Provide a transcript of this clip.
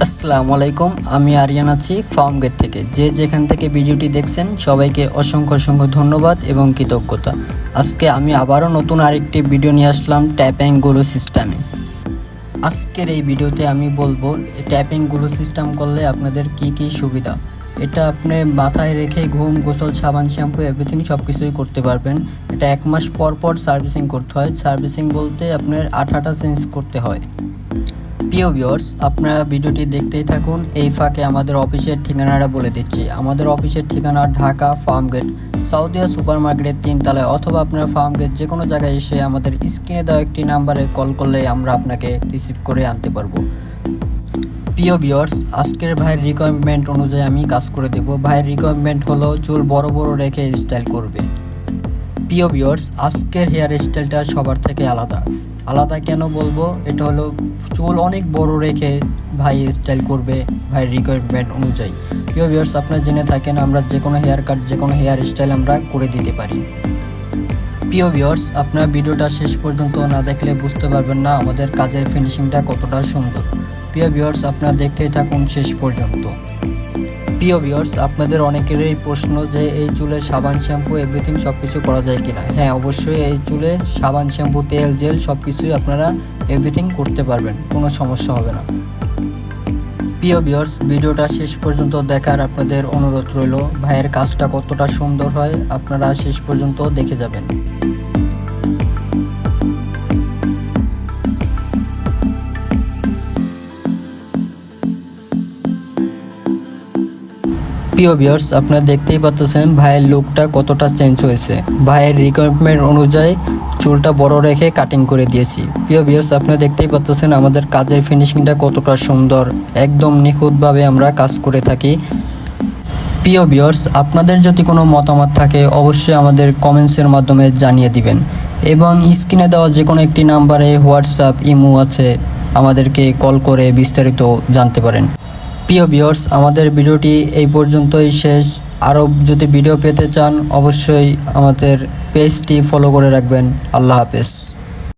আসসালামু আলাইকুম, আমি আরিয়ান আছি ফার্ম গেট থেকে। যে যেখান থেকে ভিডিওটি দেখছেন সবাইকে অসংখ্য অসংখ্য ধন্যবাদ এবং কৃতজ্ঞতা। আজকে আমি আবারও নতুন আরেকটি ভিডিও নিয়ে আসলাম ট্যাপিং গ্লো সিস্টেমে। আজকের এই ভিডিওতে আমি বলবো ট্যাপিং গ্লো সিস্টেম করলে আপনাদের কি কি সুবিধা। এটা আপনি মাথায় রেখে ঘুম, গোসল, সাবান, শ্যাম্পু এভরিথিং সব কিছুই করতে পারবেন। এটা 1 মাস পর পর সার্ভিসিং করতে হয়। সার্ভিসিং বলতে আপনার আঠাটা চেঞ্জ করতে হয়। প্রিয় ভিউয়ার্স, আপনারা ভিডিওটি দেখতেই থাকুন। এই ফাঁকে আমাদের অফিসের ঠিকানাটা বলে দিচ্ছি। আমাদের অফিসের ঠিকানা ঢাকা ফার্ম গেট, সাউদিয়া সুপার মার্কেটের 3 তলায়, অথবা আপনার ফার্ম গেট যে কোনো জায়গায় এসে আমাদের স্ক্রিনে দেওয়া একটি নাম্বারে কল করলে আমরা আপনাকে রিসিভ করে আনতে পারবো। প্রিয় ভিউয়ার্স, আজকের ভাইয়ের রিকোয়ারমেন্ট অনুযায়ী আমি কাজ করে দেব। ভাইয়ের রিকোয়ারমেন্ট হলো চুল বড় বড় রেখে স্টাইল করবে। প্রিয় ভিউয়ার্স, আজকের হেয়ার স্টাইলটা সবার থেকে আলাদা। কেন বলবো, এটা হলো চুল অনেক বড় রেখে ভাই স্টাইল করবে ভাইয়ের রিকোয়ারমেন্ট অনুযায়ী। প্রিয় ভিউয়ার্স, আপনারা জেনে থাকেন আমরা যে কোনো হেয়ার কাট, যে কোনো হেয়ার স্টাইল আমরা করে দিতে পারি। প্রিয় ভিউয়ার্স, আপনারা ভিডিওটা শেষ পর্যন্ত না দেখলে বুঝতে পারবেন না আমাদের কাজের ফিনিশিংটা কতটা সুন্দর। প্রিয় ভিউয়ার্স, আপনারা দেখতেই থাকুন শেষ পর্যন্ত। প্রিয় ভিউয়ার্স, আপনাদের অনেকেরই প্রশ্ন যে এই চুলে সাবান, শ্যাম্পু এভরিথিং সব কিছু করা যায় কিনা। হ্যাঁ, অবশ্যই এই চুলে সাবান, শ্যাম্পু, তেল, জেল সব কিছুই আপনারা এভরিথিং করতে পারবেন, কোনো সমস্যা হবে না। প্রিয় ভিউয়ার্স, ভিডিওটা শেষ পর্যন্ত দেখার আপনাদের অনুরোধ রইল। ভাইয়ের কাজটা কতটা সুন্দর হয় আপনারা শেষ পর্যন্ত দেখে যাবেন। প্রিয় ভিউয়ার্স, আপনারা দেখতেই পাচ্ছেন ভাইয়ের লুকটা কতটা চেঞ্জ হয়েছে। ভাইয়ের রিকোয়ারমেন্ট অনুযায়ী চুলটা বড় রেখে কাটিং করে দিয়েছি। প্রিয় ভিউয়ার্স, আপনারা দেখতেই পাচ্ছেন আমাদের কাজের ফিনিশিংটা কতটা সুন্দর, একদম নিখুঁতভাবে আমরা কাজ করে থাকি। প্রিয় ভিউয়ার্স, আপনাদের যদি কোনো মতামত থাকে অবশ্যই আমাদের কমেন্টসের মাধ্যমে জানিয়ে দিবেন, এবং স্ক্রিনে দেওয়া যে কোনো একটি নাম্বারে হোয়াটসঅ্যাপ, ইমো আছে, আমাদেরকে কল করে বিস্তারিত জানতে পারেন। প্রিয় ভিউয়ার্স, আমাদের ভিডিওটি এই পর্যন্তই শেষ। আরও যদি ভিডিও পেতে চান অবশ্যই আমাদের পেজটি ফলো করে রাখবেন। আল্লাহ হাফেজ।